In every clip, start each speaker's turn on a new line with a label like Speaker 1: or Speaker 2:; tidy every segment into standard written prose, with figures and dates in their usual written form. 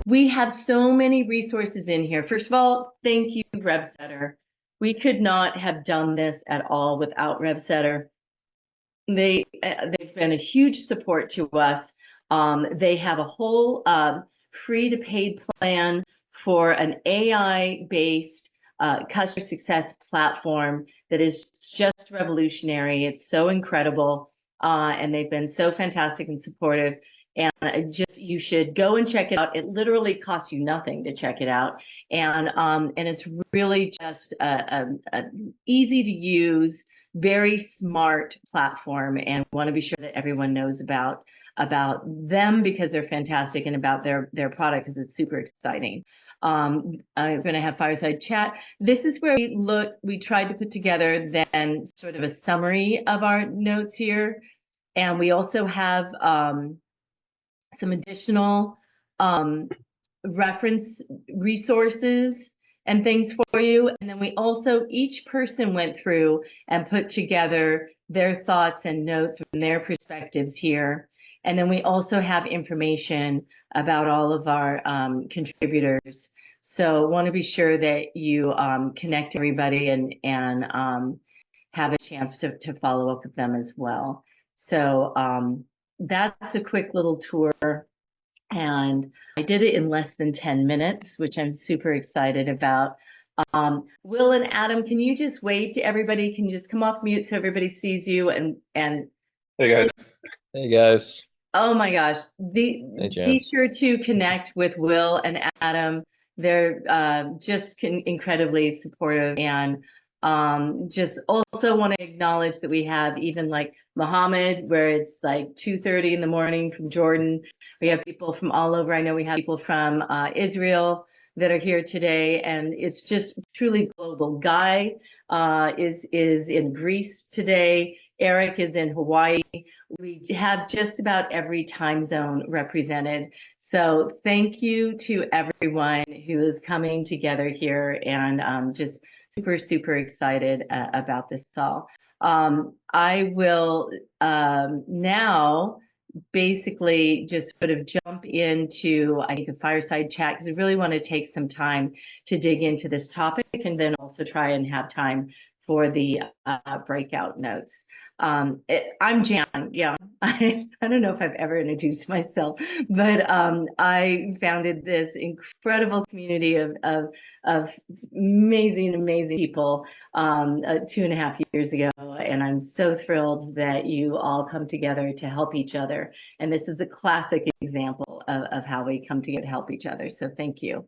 Speaker 1: We have so many resources in here. First of all, thank you, RevSetter. We could not have done this at all without RevSetter. They've been a huge support to us. They have a whole free to paid plan for an AI-based customer success platform that is just revolutionary. It's so incredible, and they've been so fantastic and supportive. And you should go and check it out. It literally costs you nothing to check it out, and it's really just a easy to use, very smart platform, and want to be sure that everyone knows about them because they're fantastic, and about their product because it's super exciting. I'm going to have fireside chat. This is where we tried to put together then sort of a summary of our notes here, and we also have some additional reference resources and things for you. And then we also, each person went through and put together their thoughts and notes from their perspectives here. And then we also have information about all of our contributors. So want to be sure that you connect everybody and have a chance to follow up with them as well. So that's a quick little tour. And I did it in less than 10 minutes, which I'm super excited about. Will and Adam, can you just wave to everybody? Can you just come off mute so everybody sees you? And
Speaker 2: Hey guys.
Speaker 3: Hey guys.
Speaker 1: Oh my gosh,
Speaker 3: Hey,
Speaker 1: be sure to connect with Will and Adam. They're just incredibly supportive, and just also want to acknowledge that we have even like Mohammed, where it's like 2:30 in the morning from Jordan. We have people from all over. I know we have people from Israel that are here today, and it's just truly global. Guy is in Greece today. Eric is in Hawaii. We have just about every time zone represented. So thank you to everyone who is coming together here, and just super, super excited about this all. I will now basically just sort of jump into, I think, the fireside chat, because I really want to take some time to dig into this topic, and then also try and have time for the breakout notes. I'm Jan. Yeah, I don't know if I've ever introduced myself, but I founded this incredible community of amazing people 2.5 years ago, and I'm so thrilled that you all come together to help each other. And this is a classic example of how we come together to help each other. So thank you.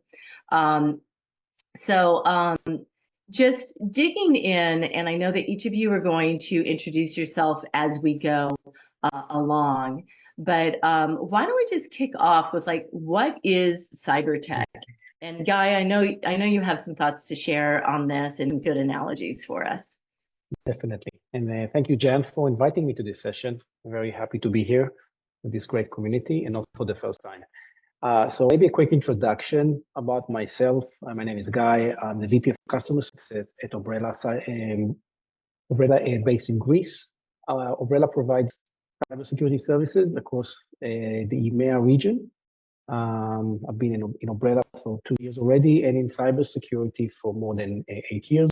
Speaker 1: Just digging in, and I know that each of you are going to introduce yourself as we go along, but why don't we just kick off with, like, what is CyberTech? And Guy, I know you have some thoughts to share on this and good analogies for us.
Speaker 4: Definitely, and thank you, Jan, for inviting me to this session. I'm very happy to be here with this great community, and not for the first time. So maybe a quick introduction about myself. My name is Guy. I'm the VP of Customer Success at Obrela, based in Greece. Obrela provides cybersecurity services across the EMEA region. I've been in Obrela for 2 years already, and in cybersecurity for more than 8 years.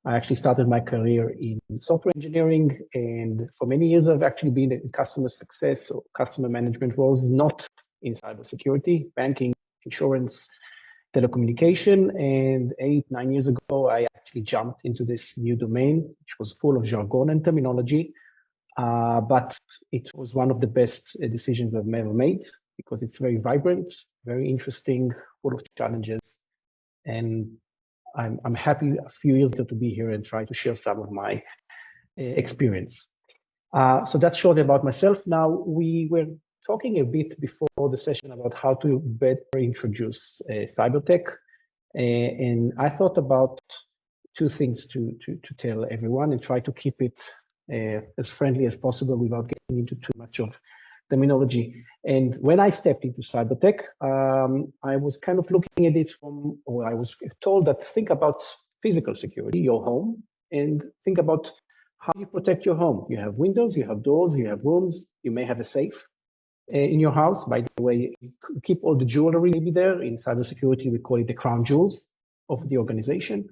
Speaker 4: I actually started my career in software engineering, and for many years I've actually been in customer success or customer management roles, not in cybersecurity, banking, insurance, telecommunication. And 8-9 years ago, I actually jumped into this new domain, which was full of jargon and terminology. But it was one of the best decisions I've ever made, because it's very vibrant, very interesting, full of challenges. And I'm happy a few years later to be here and try to share some of my experience. So that's short about myself. Now, we were talking a bit before the session about how to better introduce CyberTech, and I thought about 2 things to tell everyone, and try to keep it as friendly as possible without getting into too much of terminology. And when I stepped into CyberTech, I was kind of looking at it from, or I was told that think about physical security, your home, and think about how you protect your home. You have windows, you have doors, you have rooms, you may have a safe. in your house. By the way, you keep all the jewelry maybe there. In cybersecurity, we call it the crown jewels of the organization.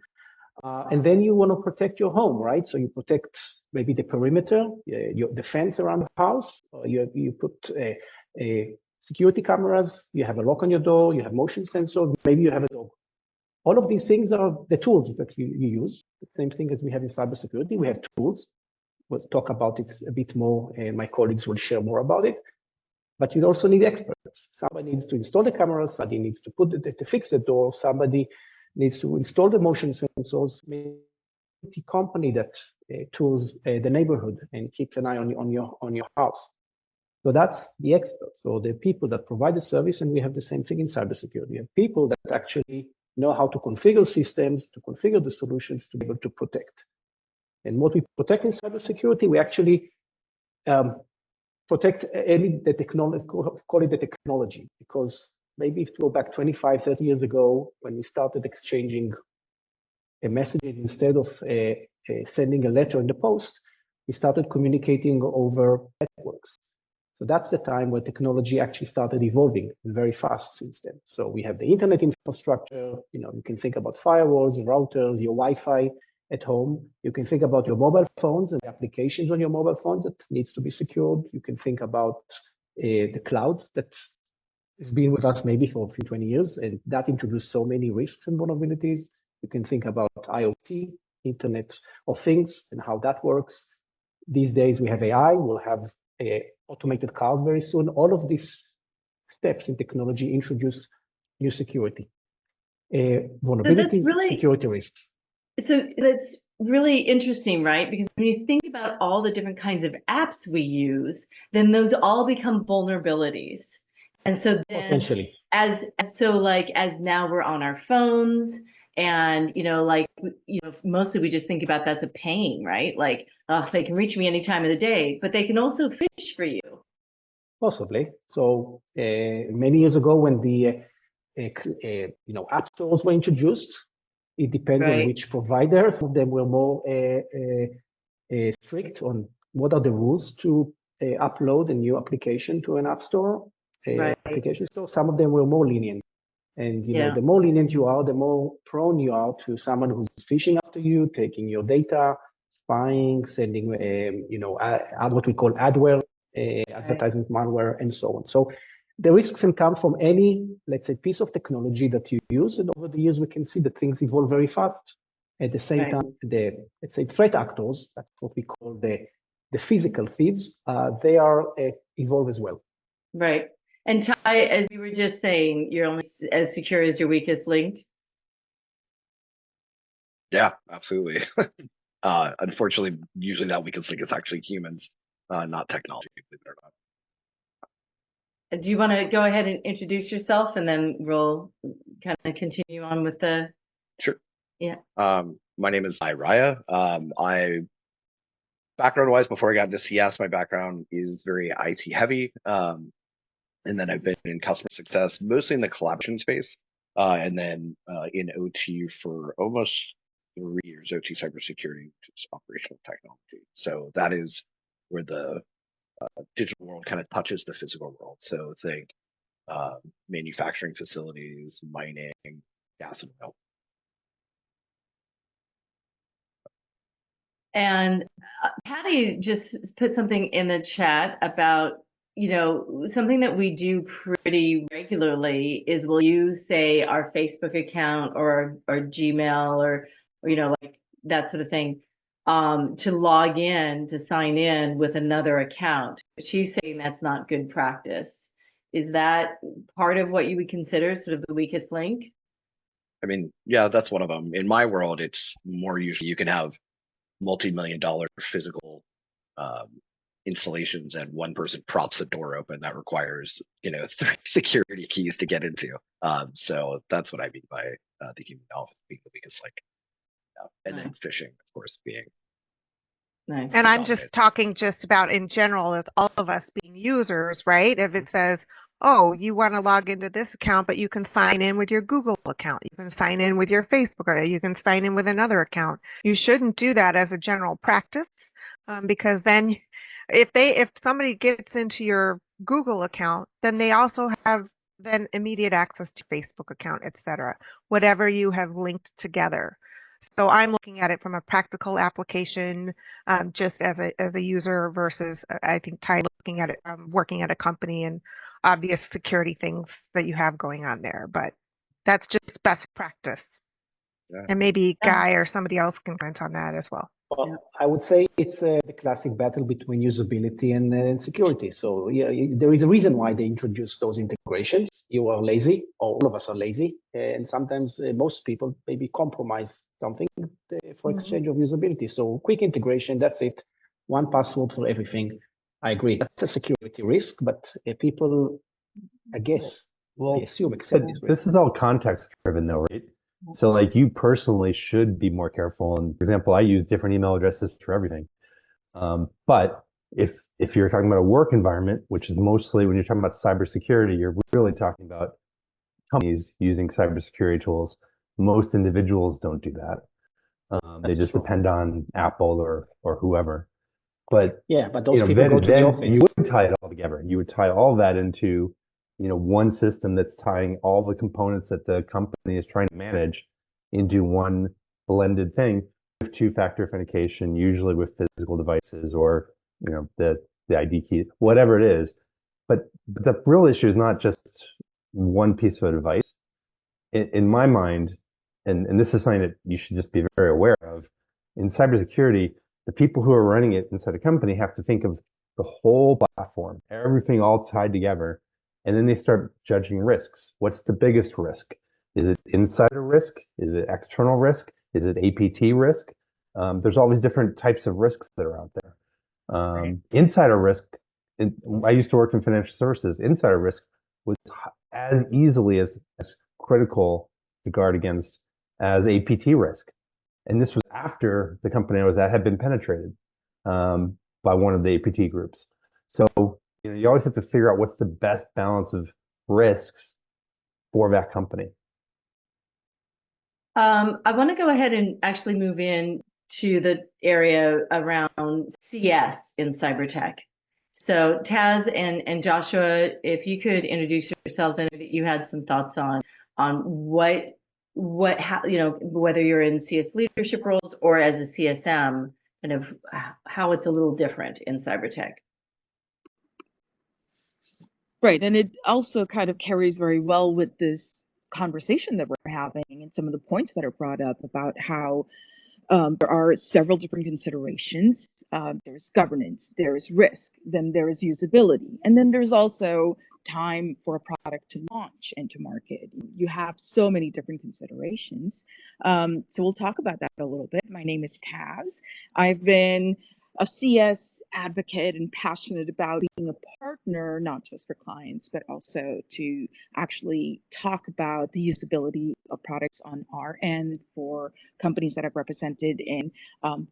Speaker 4: And then you want to protect your home, right? So you protect maybe the perimeter, the fence around the house. You put security cameras, you have a lock on your door, you have motion sensors, maybe you have a dog. All of these things are the tools that you use. The same thing as we have in cybersecurity. We have tools. We'll talk about it a bit more, and my colleagues will share more about it. But you also need experts. Somebody needs to install the cameras, somebody needs to fix the door, somebody needs to install the motion sensors, maybe a company that tools the neighborhood and keeps an eye on your house. So that's the experts, or the people that provide the service, and we have the same thing in cybersecurity. We have people that actually know how to configure systems, to configure the solutions to be able to protect. And what we protect in cybersecurity, we actually protect only the technology, call it the technology, because maybe if you go back 25, 30 years ago, when we started exchanging a message instead of sending a letter in the post, we started communicating over networks. So that's the time where technology actually started evolving very fast since then. So we have the internet infrastructure, you can think about firewalls, routers, your Wi-Fi at home. You can think about your mobile phones and the applications on your mobile phones that needs to be secured. You can think about the cloud that has been with us maybe for 20 years, and that introduced so many risks and vulnerabilities. You can think about IoT, Internet of Things, and how that works. These days we have AI, we'll have automated cars very soon. All of these steps in technology introduce new security, vulnerabilities, security risks.
Speaker 1: So that's really interesting, right? Because when you think about all the different kinds of apps we use, then those all become vulnerabilities. And so then
Speaker 4: potentially,
Speaker 1: as now we're on our phones, and mostly we just think about that's a pain, right? Like, oh, they can reach me any time of the day, but they can also phish for you.
Speaker 4: Possibly. So many years ago, when the app stores were introduced, it depends on which provider. Some of them were more strict on what are the rules to upload a new application to an app store, application store. Some of them were more lenient. And the more lenient you are, the more prone you are to someone who's phishing after you, taking your data, spying, sending what we call adware, advertising malware, and so on. So the risks can come from any, let's say, piece of technology that you use, and over the years we can see that things evolve very fast. At the same time, let's say, threat actors, that's what we call the physical thieves, they are evolve as well.
Speaker 1: Right. And Ty, as you were just saying, you're only as secure as your weakest link.
Speaker 2: Yeah, absolutely. Unfortunately, usually that weakest link is actually humans, not technology, believe it or not.
Speaker 1: Do you want to go ahead and introduce yourself, and then we'll kind of continue on with the...
Speaker 2: Sure.
Speaker 1: Yeah.
Speaker 2: My name is Raia. Background-wise, before I got into CS, my background is very IT heavy. And then I've been in customer success, mostly in the collaboration space, and then in OT for almost 3 years, OT cybersecurity, which is operational technology. So that is where the digital world kind of touches the physical world. So think manufacturing facilities, mining, gas and oil.
Speaker 1: And Patty just put something in the chat about, something that we do pretty regularly is we'll use, say, our Facebook account or Gmail or like that sort of thing, to log in, to sign in with another account. She's saying that's not good practice. Is that part of what you would consider sort of the weakest link?
Speaker 2: I mean, yeah, that's one of them. In my world, it's more usually you can have multi-million-dollar physical installations and one person props the door open that requires 3 security keys to get into. So that's what I mean by the human element being the weakest link. And then phishing, of course, being
Speaker 1: nice.
Speaker 3: And I'm just talking just about in general as all of us being users, right? If it says, oh, you want to log into this account, but you can sign in with your Google account. You can sign in with your Facebook, or you can sign in with another account. You shouldn't do that as a general practice, because then if somebody gets into your Google account, then they also have then immediate access to Facebook account, etc. Whatever you have linked together. So I'm looking at it from a practical application, just as a user versus I think Ty looking at it working at a company and obvious security things that you have going on there. But that's just best practice.
Speaker 2: Yeah.
Speaker 3: And maybe Guy or somebody else can comment on that as well.
Speaker 4: Well, I would say it's the classic battle between usability and security. So yeah, there is a reason why they introduced those integrations. You are lazy, or all of us are lazy, and sometimes most people maybe compromise something for exchange of usability. So quick integration, that's it. One password for everything. I agree. That's a security risk, but people, I guess, I assume accept this risk.
Speaker 5: This is all context driven though, right? So like you personally should be more careful. And for example, I use different email addresses for everything. But if you're talking about a work environment, which is mostly when you're talking about cybersecurity, you're really talking about companies using cybersecurity tools. Most individuals don't do that. They just depend on Apple or whoever. But
Speaker 4: yeah, but those people go to the office.
Speaker 5: You would tie it all together. You would tie all that into one system that's tying all the components that the company is trying to manage into one blended thing with two-factor authentication, usually with physical devices or the ID key, whatever it is. But the real issue is not just one piece of advice. In my mind, and this is something that you should just be very aware of, in cybersecurity, the people who are running it inside a company have to think of the whole platform, everything all tied together. And then they start judging risks. What's the biggest risk? Is it insider risk? Is it external risk? Is it APT risk? There's all these different types of risks that are out there. Right. Insider risk, I used to work in financial services. Insider risk was as easily as critical to guard against as APT risk. And this was after the company I was at had been penetrated by one of the APT groups. So you always have to figure out what's the best balance of risks for that company.
Speaker 1: I want to go ahead and actually move in to the area around CS in CyberTech. So Taz and Joshua, if you could introduce yourselves, I know that you had some thoughts on whether you're in CS leadership roles or as a CSM, kind of how it's a little different in CyberTech.
Speaker 6: Right, and it also kind of carries very well with this conversation that we're having and some of the points that are brought up about how there are several different considerations. There's governance, there's risk, then there's usability, and then there's also time for a product to launch and to market. You have so many different considerations. So we'll talk about that a little bit. My name is Taz. I've been a CS advocate and passionate about being a partner, not just for clients, but also to actually talk about the usability of products on our end for companies that I've represented in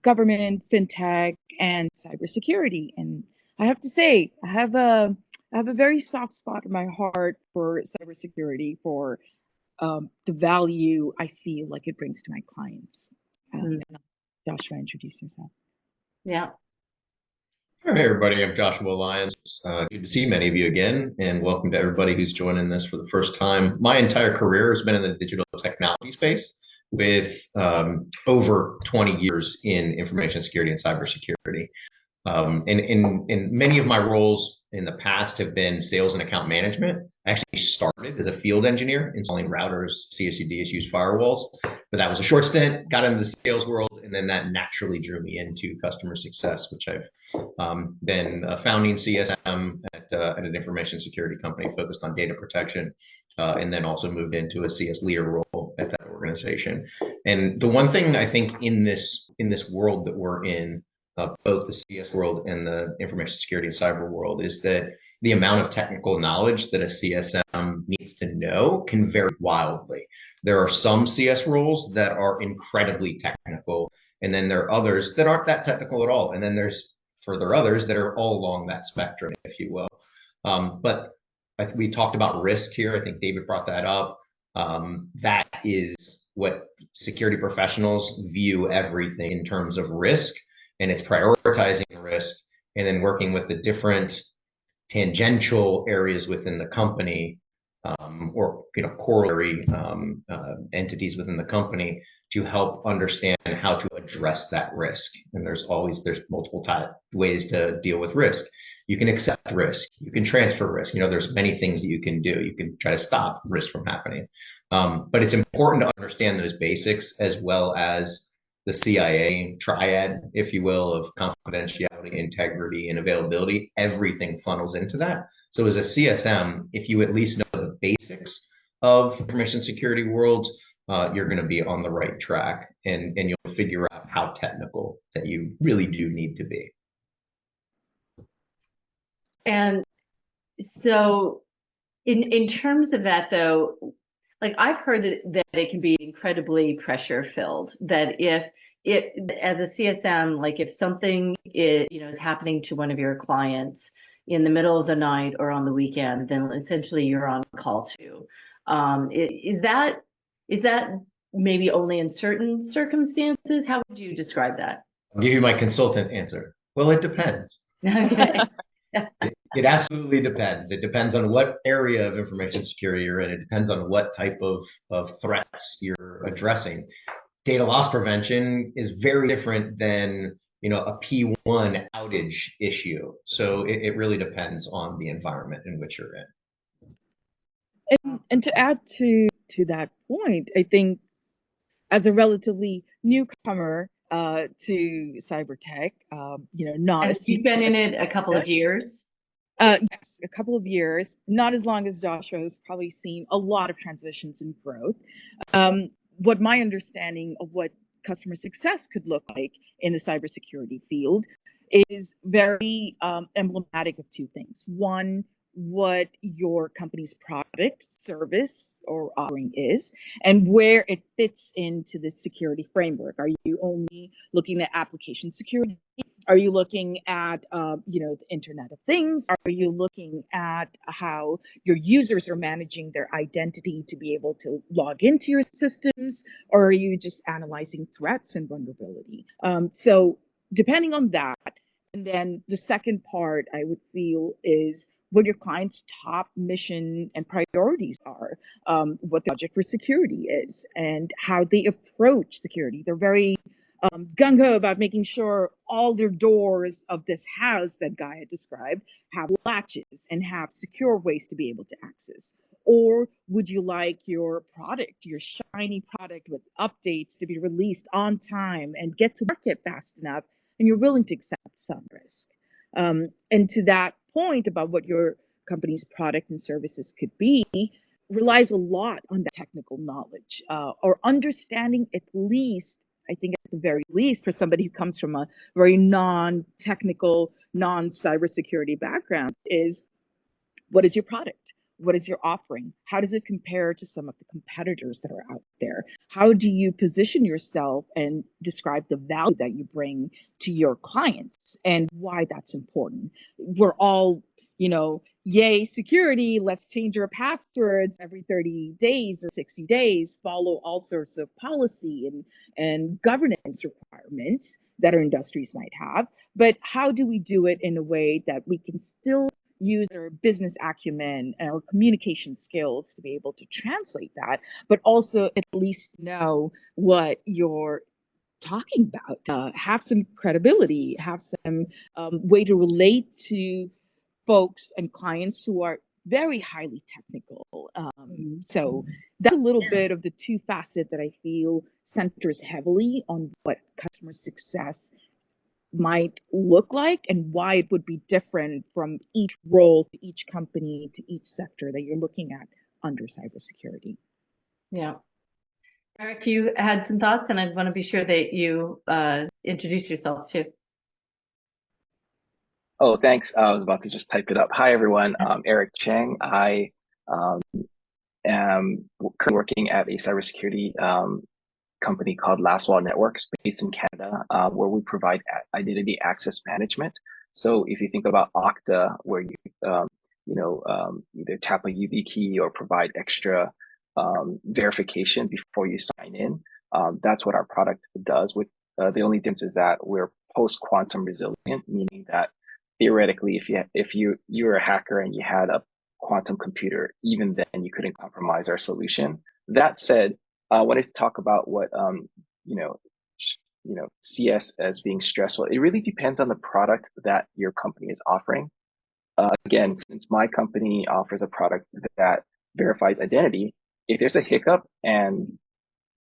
Speaker 6: government, fintech, and cybersecurity. And I have to say, I have a very soft spot in my heart for cybersecurity, for the value I feel like it brings to my clients. And Joshua, introduce yourself.
Speaker 1: Yeah.
Speaker 7: Hey everybody, I'm Joshua Lyons. Good to see many of you again, and welcome to everybody who's joining this for the first time. My entire career has been in the digital technology space with over 20 years in information security and cybersecurity. And many of my roles in the past have been sales and account management. I actually started as a field engineer installing routers, CSU, DSUs, firewalls, but that was a short stint, got into the sales world, and then that naturally drew me into customer success, which I've been a founding CSM at an information security company focused on data protection, and then also moved into a CS leader role at that organization. And the one thing I think in this world that we're in, both the CS world and the information security and cyber world, is that the amount of technical knowledge that a CSM needs to know can vary wildly. There are some CS roles that are incredibly technical, and then there are others that aren't that technical at all. And then there's further others that are all along that spectrum, if you will. But we talked about risk here. I think David brought that up. That is what security professionals view everything in terms of risk, and it's prioritizing risk and then working with the different tangential areas within the company, or corollary entities within the company to help understand how to address that risk. And there's multiple ways to deal with risk. You can accept risk, you can transfer risk. There's many things that you can do. You can try to stop risk from happening. But it's important to understand those basics, as well as the CIA triad, if you will, of confidentiality, integrity, and availability. Everything funnels into that. So as a CSM, if you at least know the basics of information security world, you're going to be on the right track, and you'll figure out how technical that you really do need to be.
Speaker 1: And so in terms of that, though, like I've heard that it can be incredibly pressure filled, that if it, as a CSM, like if something is happening to one of your clients in the middle of the night or on the weekend, then essentially you're on call too. Is that maybe only in certain circumstances? How would you describe that?
Speaker 7: I'll give you my consultant answer. Well, it depends.
Speaker 1: Okay.
Speaker 7: It absolutely depends. It depends on what area of information security you're in. It depends on what type of threats you're addressing. Data loss prevention is very different than a P1 outage issue. So it really depends on the environment in which you're in.
Speaker 6: And to add to that point, I think as a relatively newcomer to CyberTech,
Speaker 1: You've been in it a couple of years.
Speaker 6: Yes, a couple of years, not as long as Joshua has probably seen a lot of transitions and growth. What my understanding of what customer success could look like in the cybersecurity field is very emblematic of two things. One, what your company's product, service, or offering is, and where it fits into the security framework. Are you only looking at application security? Are you looking at the Internet of Things? Are you looking at how your users are managing their identity to be able to log into your systems? Or are you just analyzing threats and vulnerability? So depending on that, and then the second part I would feel is what your client's top mission and priorities are, what the budget for security is, and how they approach security. They're very gung-ho about making sure all their doors of this house that Guy had described have latches and have secure ways to be able to access. Or would you like your product, your shiny product with updates to be released on time and get to market fast enough, and you're willing to accept some risk? And to that point about what your company's product and services could be, relies a lot on that technical knowledge, or understanding, at least, I think at the very least, for somebody who comes from a very non-technical, non-cybersecurity background, is what is your product? What is your offering? How does it compare to some of the competitors that are out there? How do you position yourself and describe the value that you bring to your clients and why that's important? We're all, yay, security, let's change our passwords every 30 days or 60 days, follow all sorts of policy and governance requirements that our industries might have. But how do we do it in a way that we can still use our business acumen and our communication skills to be able to translate that, but also at least know what you're talking about, have some credibility, have some way to relate to folks and clients who are very highly technical. So that's a little bit of the two facet that I feel centers heavily on what customer success might look like and why it would be different from each role to each company to each sector that you're looking at under cybersecurity.
Speaker 1: Yeah. Eric, you had some thoughts, and I want to be sure that you introduce yourself too.
Speaker 8: Oh, thanks. I was about to just type it up. Hi, everyone. I'm Eric Cheng. I am currently working at a cybersecurity company called Lastwall Networks based in Canada, where we provide identity access management. So if you think about Okta, where you either tap a YubiKey or provide extra verification before you sign in, that's what our product does. With the only difference is that we're post-quantum resilient, meaning that theoretically, if you were a hacker and you had a quantum computer, even then you couldn't compromise our solution. That said, I wanted to talk about what you know CS as being stressful. It really depends on the product that your company is offering. Again, since my company offers a product that verifies identity, if there's a hiccup and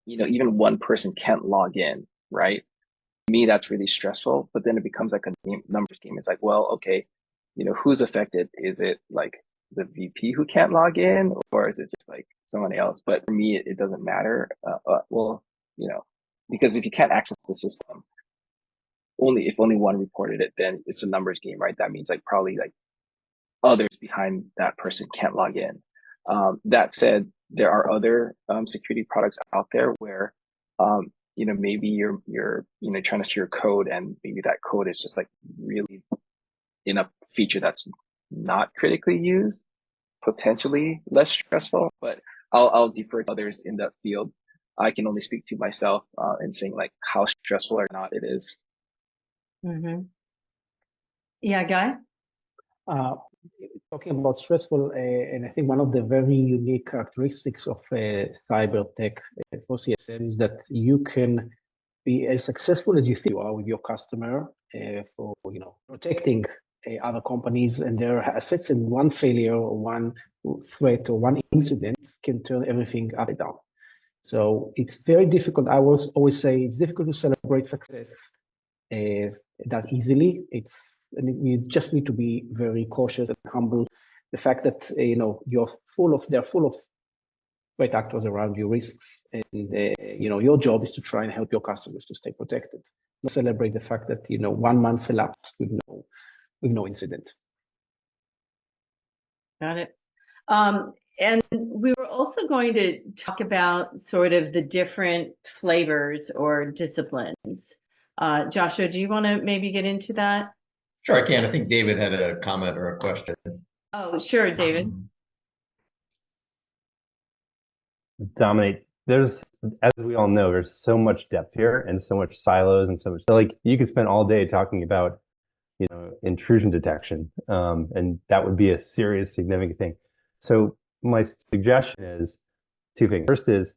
Speaker 8: even one person can't log in, right? To me, that's really stressful. But then it becomes like a numbers game. It's like, well, okay, who's affected? Is it like the VP who can't log in, or is it just like someone else? But for me, it doesn't matter. Well, because if you can't access the system, if only one reported it, then it's a numbers game, right? That means like probably like others behind that person can't log in. That said, there are other security products out there where maybe you're trying to secure code, and maybe that code is just like really in a feature that's not critically used, potentially less stressful. But I'll defer to others in that field. I can only speak to myself and saying like how stressful or not it is.
Speaker 1: Mm-hmm. Yeah, Guy?
Speaker 4: Talking about stressful, and I think one of the very unique characteristics of CyberTech for CSM is that you can be as successful as you think you are with your customer for protecting other companies and their assets, and one failure or one threat or one incident can turn everything upside down. So it's very difficult. I always say it's difficult to celebrate success that easily. We just need to be very cautious and humble. The fact that they're full of threat actors around you, risks, and your job is to try and help your customers to stay protected. Not celebrate the fact that 1 month elapsed with no incident.
Speaker 1: Got it. And we were also going to talk about sort of the different flavors or disciplines. Joshua, do you want to maybe get into that?
Speaker 7: Sure, I can. I think David had a comment or a question.
Speaker 1: Oh, sure, David.
Speaker 5: Dominate. There's, as we all know, there's so much depth here and so much silos and so much. So like you could spend all day talking about, intrusion detection, and that would be a serious, significant thing. So my suggestion is two things. First is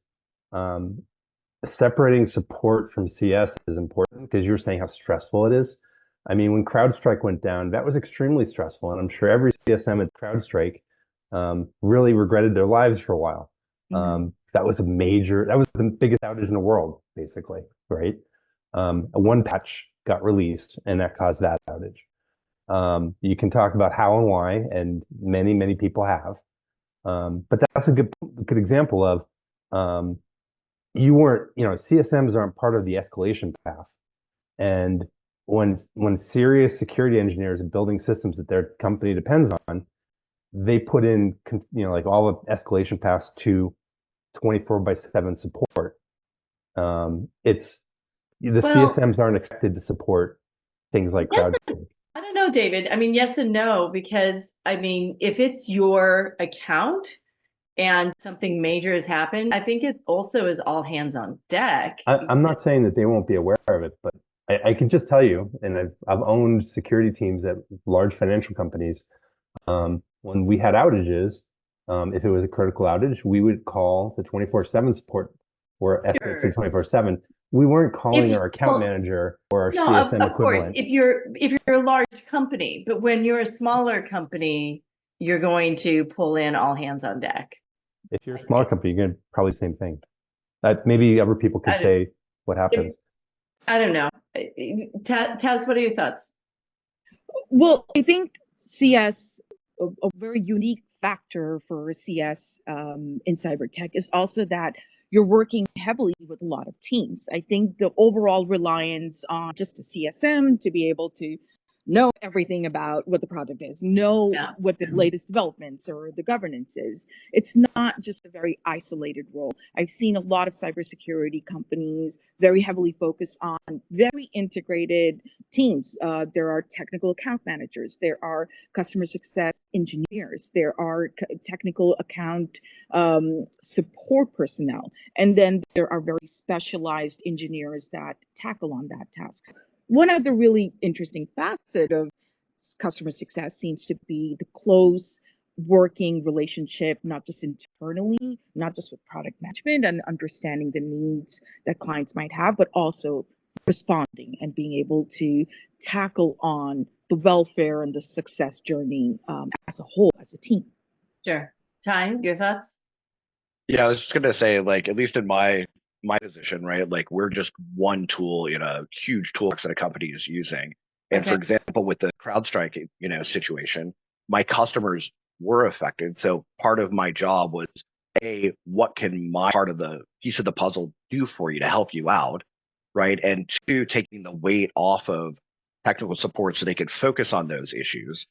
Speaker 5: separating support from CS is important because you were saying how stressful it is. I mean, when CrowdStrike went down, that was extremely stressful, and I'm sure every CSM at CrowdStrike really regretted their lives for a while. That was the biggest outage in the world, basically, right? One patch got released, and that caused that outage. You can talk about how and why, and many, many people have. But that's a good example of CSMs aren't part of the escalation path. And when serious security engineers are building systems that their company depends on, they put in like all the escalation paths to 24/7 support. CSMs aren't expected to support things like CrowdStrike.
Speaker 1: I don't know, David. I mean, yes and no, because I mean, if it's your account and something major has happened, I think it also is all hands on deck.
Speaker 5: I'm not saying that they won't be aware of it, but I can just tell you, and I've owned security teams at large financial companies. When we had outages, if it was a critical outage, we would call the 24/7 support or escalate to 24/7. We weren't calling our account manager or our CSM
Speaker 1: of
Speaker 5: equivalent.
Speaker 1: Course, if you're a large company, but when you're a smaller company, you're going to pull in all hands on deck.
Speaker 5: If you're a smaller company, you're going to probably the same thing. Maybe other people could say what happens.
Speaker 1: I don't know. Taz, what are your thoughts?
Speaker 6: Well, I think CS, a very unique factor for CS in CyberTech is also that you're working heavily with a lot of teams. I think the overall reliance on just a CSM to be able to know everything about what the project is, know what the latest developments or the governance is. It's not just a very isolated role. I've seen a lot of cybersecurity companies very heavily focused on very integrated teams. There are technical account managers, there are customer success engineers, there are technical account support personnel, and then there are very specialized engineers that tackle on that task. One of the really interesting facets of customer success seems to be the close working relationship, not just internally, not just with product management and understanding the needs that clients might have, but also responding and being able to tackle on the welfare and the success journey as a whole, as a team.
Speaker 1: Sure. Ty, your thoughts?
Speaker 2: Yeah, I was just gonna say, like, at least in my position, right? Like, we're just one tool in a huge toolbox that a company is using. And for
Speaker 1: Okay.
Speaker 2: example, with the CrowdStrike, situation, my customers were affected. So part of my job was, what can my part of the piece of the puzzle do for you to help you out, right? And two, taking the weight off of technical support so they could focus on those issues,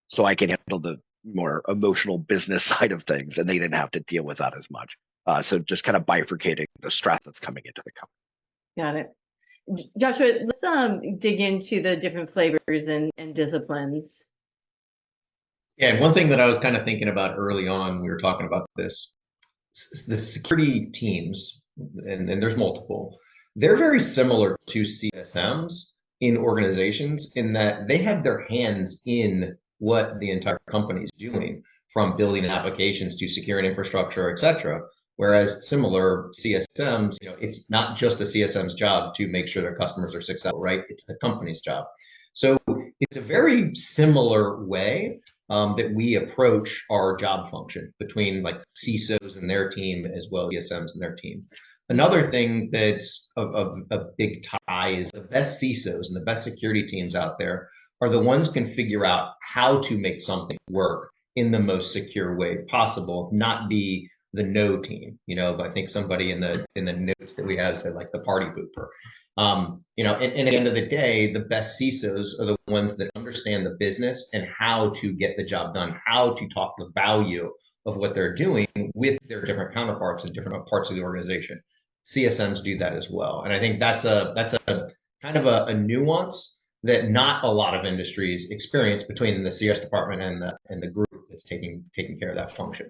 Speaker 2: so I can handle the more emotional business side of things, and they didn't have to deal with that as much. So just kind of bifurcating the stress that's coming into the company.
Speaker 1: Got it. Joshua, let's dig into the different flavors and disciplines.
Speaker 7: Yeah, and one thing that I was kind of thinking about early on, we were talking about this, the security teams, and there's multiple, they're very similar to CSMs in organizations in that they have their hands in what the entire company is doing, from building applications to securing infrastructure, et cetera. Whereas similar CSMs, it's not just the CSM's job to make sure their customers are successful, right? It's the company's job. So it's a very similar way that we approach our job function between like CISOs and their team as well as CSMs and their team. Another thing that's a big tie is the best CISOs and the best security teams out there are the ones who can figure out how to make something work in the most secure way possible, not be the no team. I think somebody in the notes that we have said like the party pooper. And at the end of the day, the best CISOs are the ones that understand the business and how to get the job done, how to talk the value of what they're doing with their different counterparts in different parts of the organization. CSMs do that as well. And I think that's a kind of a nuance that not a lot of industries experience between the CS department and the group that's taking care of that function.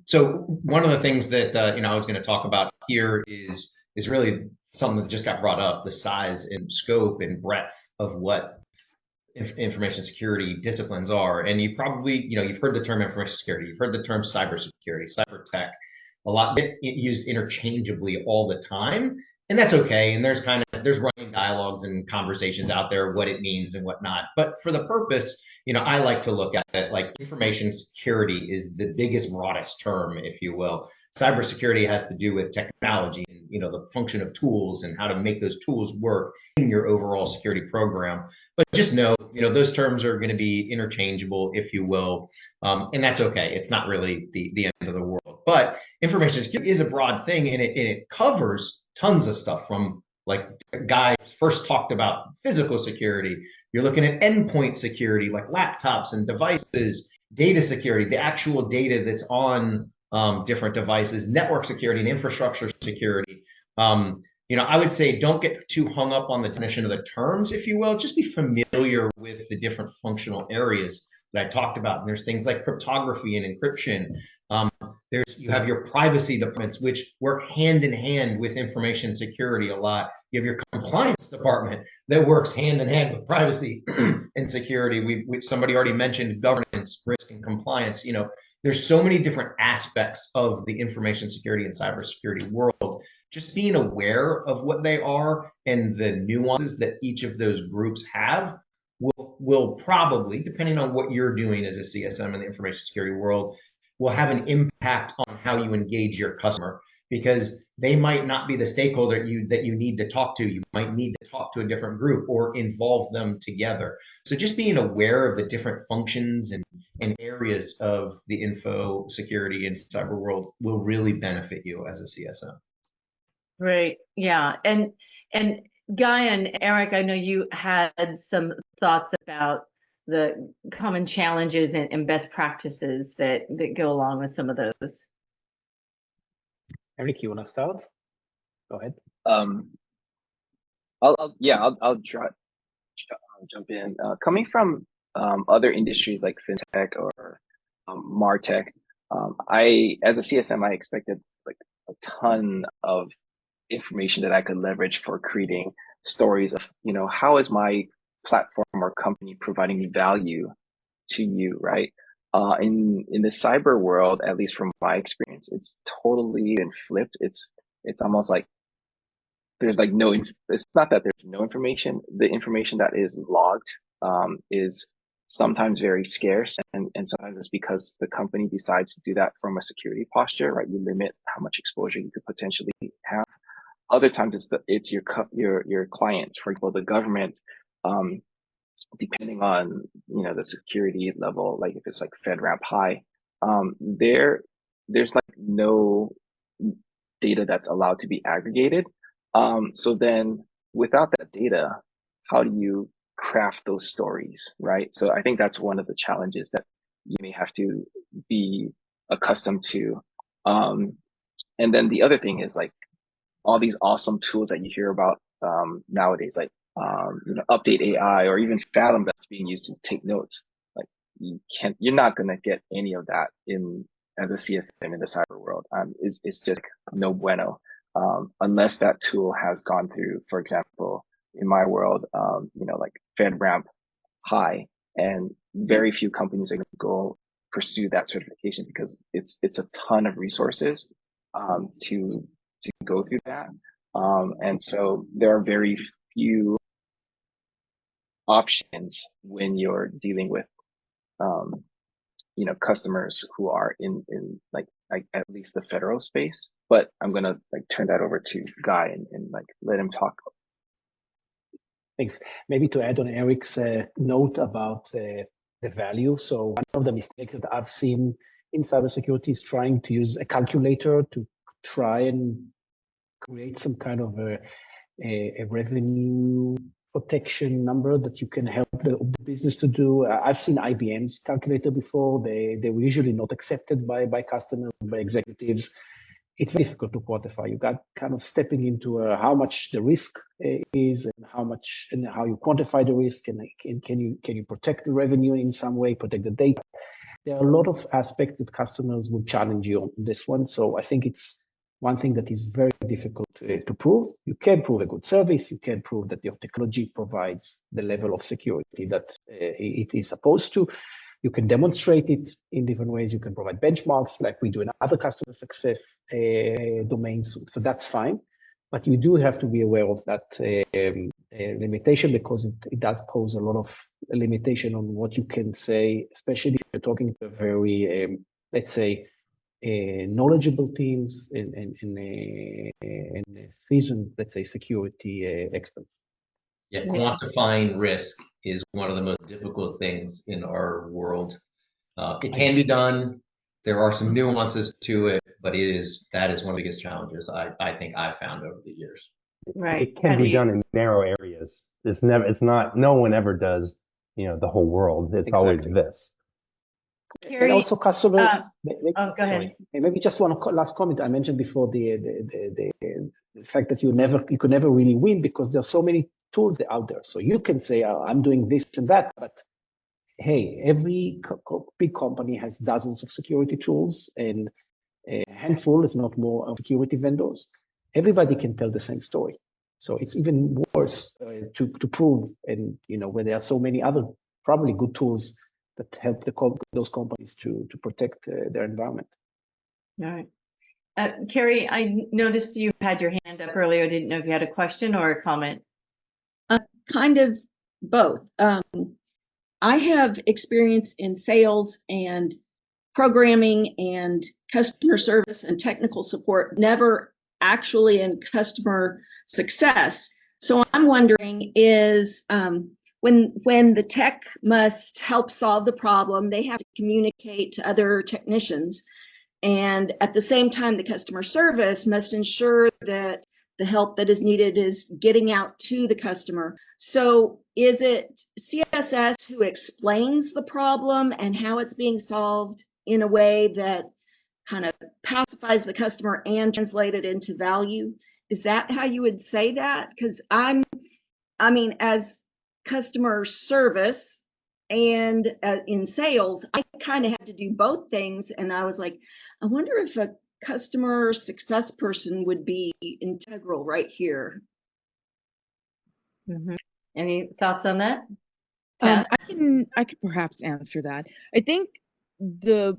Speaker 7: So one of the things that I was going to talk about here is really something that just got brought up: the size and scope and breadth of what information security disciplines are. And you probably you've heard the term information security, you've heard the term cybersecurity, CyberTech, a lot used interchangeably all the time, and that's okay. And there's running dialogues and conversations out there what it means and whatnot. But for the purpose, I like to look at it like information security is the biggest, broadest term, if you will. Cybersecurity has to do with technology and the function of tools and how to make those tools work in your overall security program. But just know, those terms are going to be interchangeable, if you will, and that's okay. It's not really the end of the world. But information security is a broad thing, and it covers tons of stuff, from like Guy first talked about physical security. You're looking at endpoint security, like laptops and devices, data security, the actual data that's on different devices, network security and infrastructure security. I would say don't get too hung up on the definition of the terms, if you will. Just be familiar with the different functional areas that I talked about. And there's things like cryptography and encryption. You have your privacy departments, which work hand in hand with information security a lot. You have your compliance department that works hand in hand with privacy and security. Somebody already mentioned governance, risk, and compliance. There's so many different aspects of the information security and cybersecurity world. Just being aware of what they are and the nuances that each of those groups have will probably, depending on what you're doing as a CSM in the information security world, will have an impact on how you engage your customer, because they might not be the stakeholder that you need to talk to. You might need to talk to a different group or involve them together. So just being aware of the different functions and areas of the info security and cyber world will really benefit you as a CSM.
Speaker 1: Right. Yeah. And Guy and Eric, I know you had some thoughts about the common challenges and best practices that go along with some of those.
Speaker 4: Eric, you want to start? Go ahead.
Speaker 8: I'll jump in. Coming from other industries like fintech or martech, as a CSM, I expected like a ton of information that I could leverage for creating stories of how is my platform or company providing value to you, right? In the cyber world, at least from my experience, it's totally been flipped. It's almost like there's like no, it's not that there's no information. The information that is logged is sometimes very scarce, and sometimes it's because the company decides to do that from a security posture, right? You limit how much exposure you could potentially have. Other times it's your client, for example, the government, depending on the security level, like if it's like FedRAMP high, there's like no data that's allowed to be aggregated. So then without that data, how do you craft those stories, right? So I think that's one of the challenges that you may have to be accustomed to. And then the other thing is like all these awesome tools that you hear about nowadays, like Update AI or even Fathom that's being used to take notes. Like you're not gonna get any of that as a CSM in the cyber world. It's just no bueno unless that tool has gone through, for example, in my world, like FedRAMP high, and very few companies are going to go pursue that certification because it's a ton of resources to go through that, and so there are very few options when you're dealing with customers who are in like at least the federal space. But I'm gonna like turn that over to Guy and like let him talk.
Speaker 4: Thanks. Maybe to add on Eric's note about the value. So one of the mistakes that I've seen in cybersecurity is trying to use a calculator to try and create some kind of a revenue protection number that you can help the business to do. I've seen IBM's calculator before. They were usually not accepted by customers, by executives. It's very difficult to quantify. You got kind of stepping into how much the risk is and how you quantify the risk, and can you protect the revenue in some way, protect the data. There are a lot of aspects that customers will challenge you on this one. So I think it's one thing that is very difficult to prove. You can prove a good service. You can prove that your technology provides the level of security that it is supposed to. You can demonstrate it in different ways. You can provide benchmarks like we do in other customer success domains. So that's fine. But you do have to be aware of that limitation, because it does pose a lot of limitation on what you can say, especially if you're talking to a very, let's say, knowledgeable teams and seasoned, let's say, security experts.
Speaker 7: Yeah, quantifying risk is one of the most difficult things in our world. It can be done. There are some nuances to it, but that is one of the biggest challenges I think I've found over the years.
Speaker 1: Right.
Speaker 5: It can be done in narrow areas. No one ever does, the whole world. It's always this.
Speaker 1: Carrie,
Speaker 4: and also customers.
Speaker 1: go ahead.
Speaker 4: Maybe just one last comment. I mentioned before the fact that you could never really win because there are so many tools out there. So you can say, I'm doing this and that, but hey, every big company has dozens of security tools and a handful, if not more, of security vendors. Everybody can tell the same story. So it's even worse to prove, and where there are so many other probably good tools that help those companies to protect their environment.
Speaker 1: All right. Carrie, I noticed you had your hand up earlier. I didn't know if you had a question or a comment.
Speaker 9: Kind of both. I have experience in sales and programming and customer service and technical support, never actually in customer success. So I'm wondering is when the tech must help solve the problem, they have to communicate to other technicians. And at the same time, the customer service must ensure that the help that is needed is getting out to the customer. So is it CSS who explains the problem and how it's being solved in a way that kind of pacifies the customer and translate it into value? Is that how you would say that? Because as customer service and in sales, I kind of had to do both things. And I was like, I wonder if a customer success person would be integral right here.
Speaker 1: Mm-hmm. Any thoughts on that? Tad?
Speaker 6: I could perhaps answer that. I think the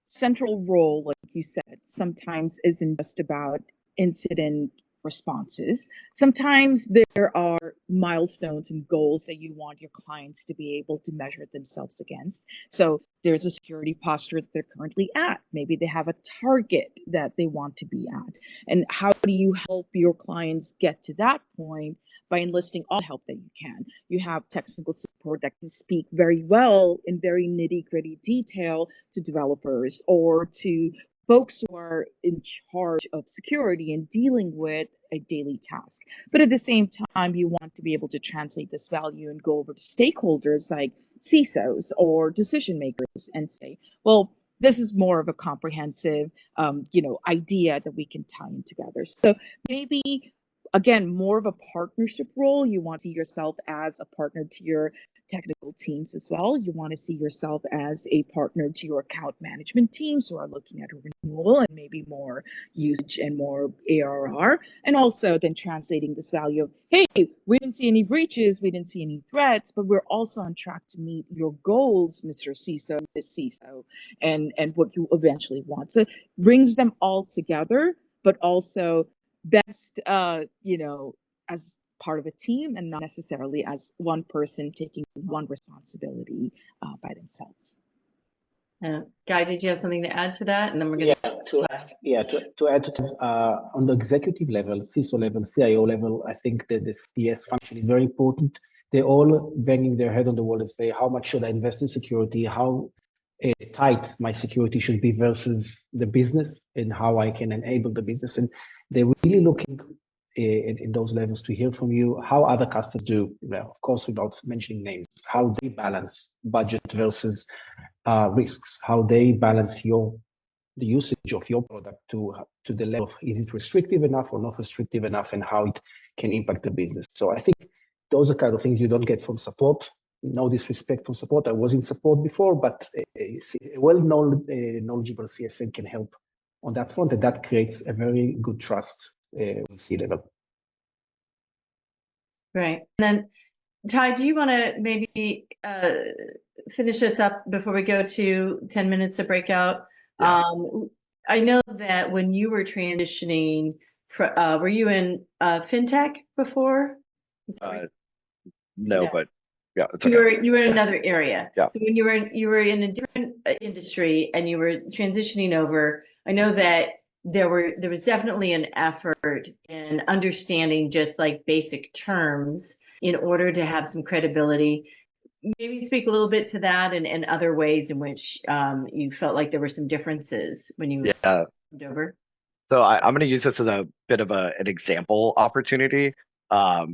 Speaker 6: central role, like you said, sometimes isn't just about incident responses. Sometimes there are milestones and goals that you want your clients to be able to measure themselves against. So there's a security posture that they're currently at. Maybe they have a target that they want to be at. And how do you help your clients get to that point? By enlisting all help that you can. You have technical support that can speak very well in very nitty-gritty detail to developers or to folks who are in charge of security and dealing with a daily task. But at the same time, you want to be able to translate this value and go over to stakeholders like CISOs or decision makers and say, well, this is more of a comprehensive, idea that we can tie in together. So maybe again, more of a partnership role. You want to see yourself as a partner to your technical teams as well. You want to see yourself as a partner to your account management teams who are looking at a renewal and maybe more usage and more ARR. And also then translating this value of, hey, we didn't see any breaches, we didn't see any threats, but we're also on track to meet your goals, Mr. CISO, Ms. CISO, and what you eventually want. So it brings them all together, but also best, as part of a team and not necessarily as one person taking one responsibility by themselves.
Speaker 1: Guy, did you have something to add to that? And then we're going
Speaker 4: to add to this, on the executive level, CISO level, CIO level, I think that the CS function is very important. They're all banging their head on the wall and say, how much should I invest in security? How tight my security should be versus the business and how I can enable the business. And they're really looking in those levels to hear from you how other customers do, of course, without mentioning names, how they balance budget versus risks, how they balance the usage of your product to the level of, is it restrictive enough or not restrictive enough, and how it can impact the business. So I think those are kind of things you don't get from support. No disrespect from support. I was in support before, but a well-known, knowledgeable CSM can help on that front, and that creates a very good trust with C-level.
Speaker 1: Right. And then, Ty, do you want to maybe finish us up before we go to 10 minutes of breakout?
Speaker 2: Yeah.
Speaker 1: I know that when you were transitioning, were you in fintech before?
Speaker 2: No, but yeah, it's okay.
Speaker 1: You were in another area.
Speaker 2: Yeah.
Speaker 1: So when you were in a different industry and you were transitioning over, I know that there was definitely an effort in understanding just like basic terms in order to have some credibility. Maybe speak a little bit to that and other ways in which you felt like there were some differences when you moved over.
Speaker 2: So I'm going to use this as a bit of an example opportunity that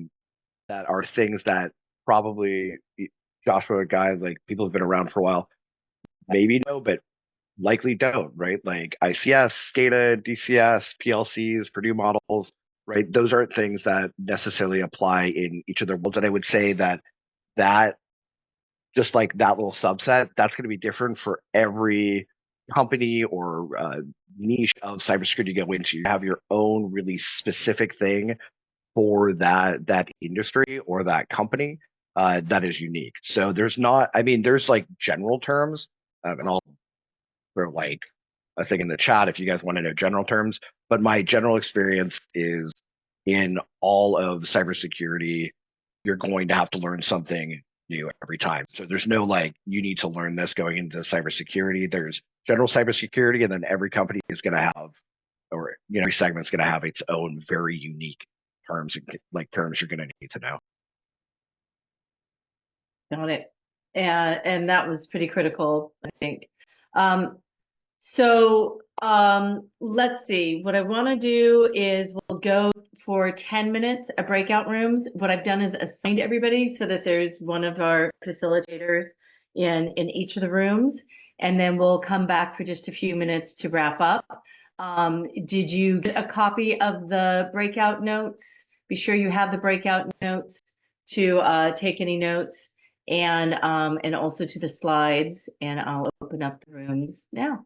Speaker 2: are things that probably Joshua, guys, like people who've been around for a while, maybe know, but likely don't, right? Like ICS, SCADA, DCS, PLCs, Purdue models, right? Those aren't things that necessarily apply in each of their worlds. And I would say that just like that little subset, that's going to be different for every company or niche of cybersecurity you go into. You have your own really specific thing for that industry or that company that is unique. So there's like general terms, and I'll throw like a thing in the chat if you guys want to know general terms. But my general experience is in all of cybersecurity, you're going to have to learn something new every time. So there's no like, you need to learn this going into cybersecurity. There's general cybersecurity, and then every company is going to have, or every segment's going to have its own very unique terms, like terms you're going to need to know.
Speaker 1: Got it. And that was pretty critical, I think. So let's see. What I want to do is we'll go for 10 minutes of breakout rooms. What I've done is assigned everybody so that there's one of our facilitators in each of the rooms, and then we'll come back for just a few minutes to wrap up. Did you get a copy of the breakout notes? Be sure you have the breakout notes to take any notes, and also to the slides, and I'll open up the rooms now.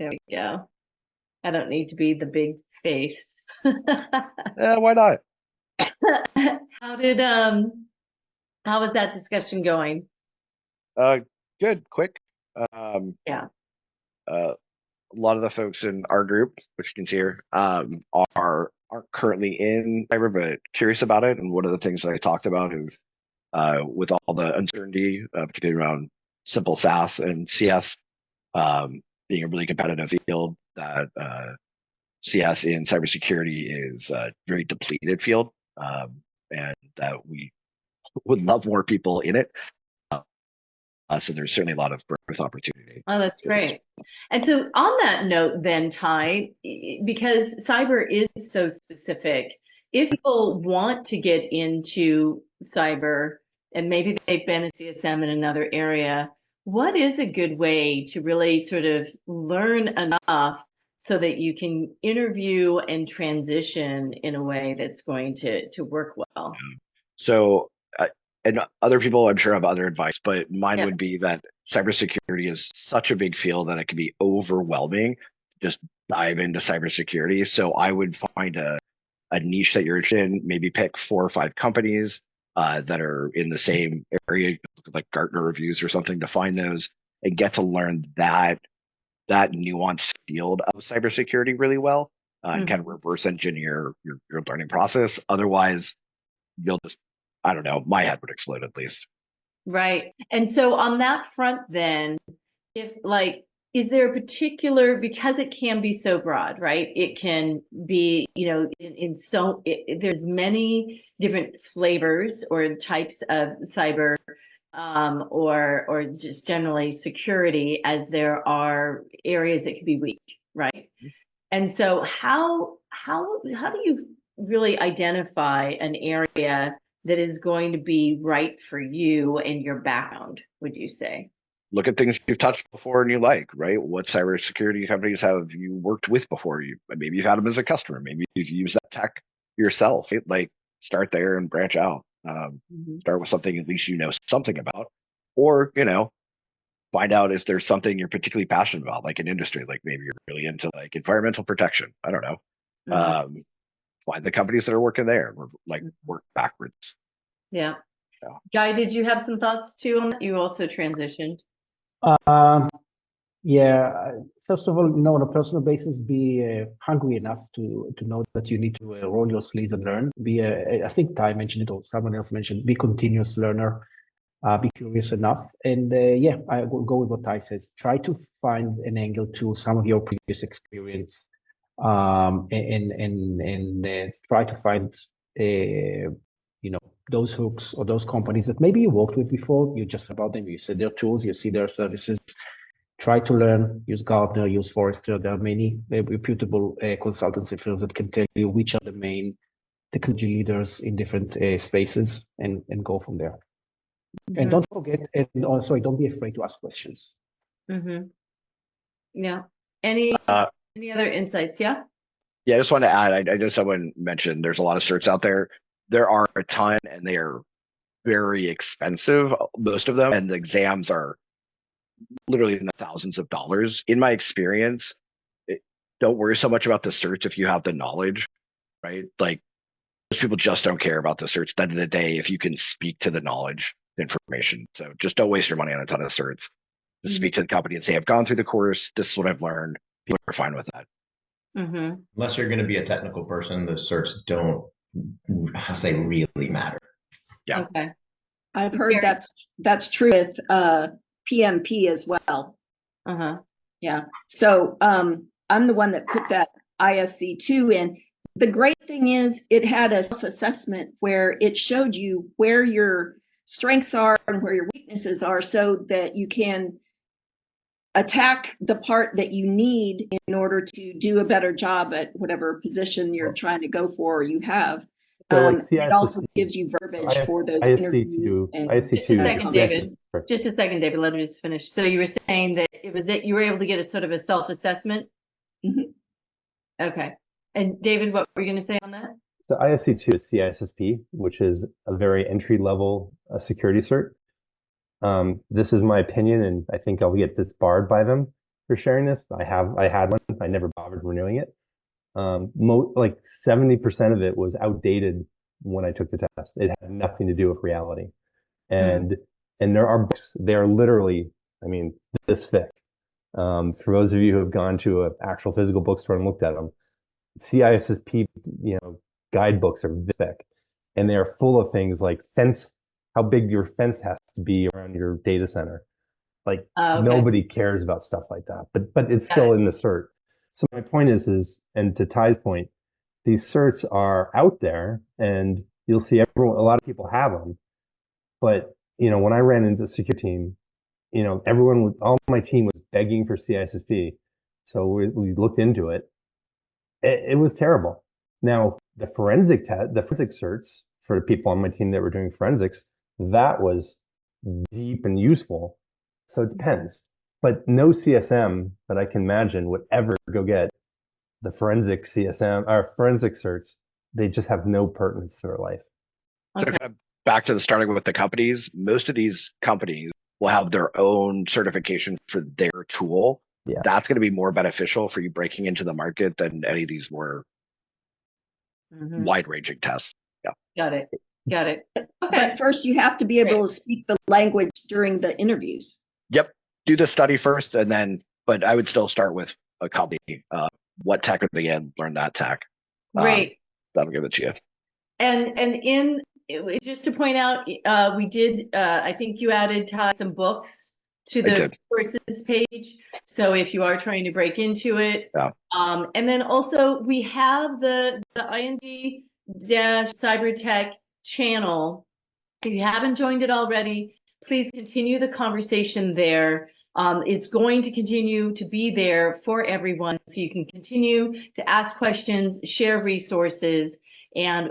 Speaker 1: There we go. I don't need to be the big face.
Speaker 2: Yeah, why not?
Speaker 1: How was that discussion going?
Speaker 2: Good, quick.
Speaker 1: Yeah.
Speaker 2: A lot of the folks in our group, which you can see here, aren't currently in cyber, but curious about it. And one of the things that I talked about is with all the uncertainty, particularly around simple SaaS and CS being a really competitive field, that CS in cybersecurity is a very depleted field, and that we would love more people in it. So there's certainly a lot of growth opportunity.
Speaker 1: Oh, that's great. And so on that note then, Ty, because cyber is so specific, if people want to get into cyber and maybe they've been a CSM in another area, what is a good way to really sort of learn enough so that you can interview and transition in a way that's going to work well?
Speaker 2: So, and other people I'm sure have other advice, but mine
Speaker 1: Yeah.
Speaker 2: would be that cybersecurity is such a big field that it can be overwhelming. Just dive into cybersecurity. So I would find a niche that you're interested in, maybe pick 4 or 5 companies that are in the same area, like Gartner reviews or something, to find those and get to learn that nuanced field of cybersecurity really well, and kind of reverse engineer your learning process. Otherwise, you'll just, I don't know, my head would explode at least.
Speaker 1: Right. And so on that front then, if like, is there a particular, because it can be so broad, right? It can be, there's many different flavors or types of cyber, or just generally security, as there are areas that could be weak, right? And so how do you really identify an area that is going to be right for you and your background, would you say?
Speaker 2: Look at things you've touched before and you like, right? What cybersecurity companies have you worked with before? Maybe you've had them as a customer. Maybe you've used that tech yourself. Right? Like, start there and branch out. Start with something at least you know something about, or find out if there's something you're particularly passionate about, like an industry. Like maybe you're really into like environmental protection. I don't know. Find the companies that are working there, or like work backwards.
Speaker 1: Yeah. Guy, did you have some thoughts too on that? You also transitioned.
Speaker 4: Yeah, first of all, on a personal basis, be hungry enough to know that you need to roll your sleeves and learn. I think Ty mentioned it, or someone else mentioned, be continuous learner, be curious enough. And yeah, I will go with what Ty says. Try to find an angle to some of your previous experience, and try to find those hooks or those companies that maybe you worked with before. You just about them, you see their tools, you see their services. Try to learn, use Gartner, use Forrester. There are many reputable consultancy firms that can tell you which are the main technology leaders in different spaces, and go from there. And don't forget, and also don't be afraid to ask questions.
Speaker 1: Yeah. Any other insights? Yeah.
Speaker 2: Yeah, I just want to add, I know someone mentioned there's a lot of certs out there. There are a ton, and they are very expensive, most of them, and the exams are literally in the thousands of dollars. In my experience, don't worry so much about the certs if you have the knowledge, right? Like, most people just don't care about the certs. At the end of the day, if you can speak to the knowledge, information. So just don't waste your money on a ton of certs. Just speak to the company and say, I've gone through the course. This is what I've learned. People are fine with that.
Speaker 7: Unless you're going to be a technical person, the certs don't, I say, really matter.
Speaker 2: Yeah.
Speaker 1: Okay.
Speaker 9: I've heard that's true with PMP as well. Yeah. So I'm the one that put that ISC2 in. The great thing is it had a self-assessment where it showed you where your strengths are and where your weaknesses are, so that you can attack the part that you need in order to do a better job at whatever position you're trying to go for or you have. It also gives you verbiage for those interviews.
Speaker 1: Just a second, David. Just a second, David. Let me just finish. So you were saying that you were able to get a sort of a self-assessment? Okay. And David, what were you going to say on that?
Speaker 5: The ISC2 is CISSP, which is a very entry-level security cert. This is my opinion, and I think I'll get disbarred by them for sharing this. I had one. I never bothered renewing it. Like 70% of it was outdated when I took the test. It had nothing to do with reality. And there are books, they're literally, I mean, this thick. For those of you who have gone to an actual physical bookstore and looked at them, CISSP, guidebooks are this thick, and they are full of things like how big your fence has to be around your data center. Like nobody cares about stuff like that, but it's still in the cert. So my point is, and to Ty's point, these certs are out there, and you'll see a lot of people have them. But when I ran into the security team, all my team was begging for CISSP. So we looked into it. It was terrible. Now the forensic certs for the people on my team that were doing forensics, that was deep and useful. So it depends. But no CSM that I can imagine would ever go get the forensic CSM or forensic certs. They just have no pertinence to their life.
Speaker 2: Okay. So kind of back to the starting with the companies, most of these companies will have their own certification for their tool. Yeah. That's going to be more beneficial for you breaking into the market than any of these more wide-ranging tests. Yeah.
Speaker 1: Got it. Okay.
Speaker 9: But first, you have to be able to speak the language during the interviews.
Speaker 2: Yep. Do the study first, and then, but I would still start with a company. What tech are they in? Learn that tech.
Speaker 1: Great.
Speaker 2: That'll give it to you.
Speaker 1: And just to point out, we did, I think you added, Ty, some books to the courses page. So if you are trying to break into it. And then also we have the IND-CyberTech channel. If you haven't joined it already, please continue the conversation there. It's going to continue to be there for everyone, so you can continue to ask questions, share resources, and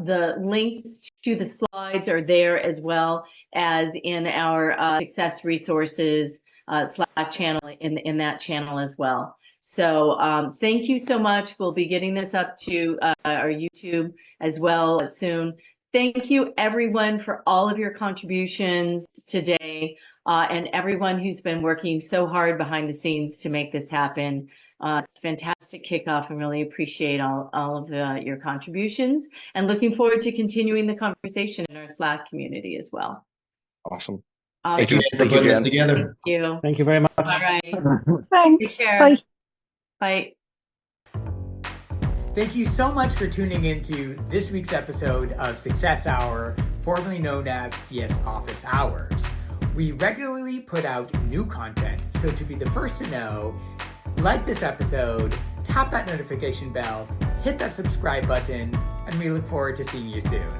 Speaker 1: the links to the slides are there as well as in our Success Resources Slack channel, in that channel as well. So thank you so much. We'll be getting this up to our YouTube as well soon. Thank you, everyone, for all of your contributions today, and everyone who's been working so hard behind the scenes to make this happen. It's a fantastic kickoff, and really appreciate all of your contributions, and looking forward to continuing the conversation in our Slack community as well.
Speaker 2: Awesome.
Speaker 7: Thank you for putting this together.
Speaker 1: Thank you.
Speaker 4: Thank you very much.
Speaker 1: All right.
Speaker 9: Thanks.
Speaker 1: Take care. Bye.
Speaker 10: Thank you so much for tuning into this week's episode of Success Hour, formerly known as CS Office Hours. We regularly put out new content, so to be the first to know, like this episode, tap that notification bell, hit that subscribe button, and we look forward to seeing you soon.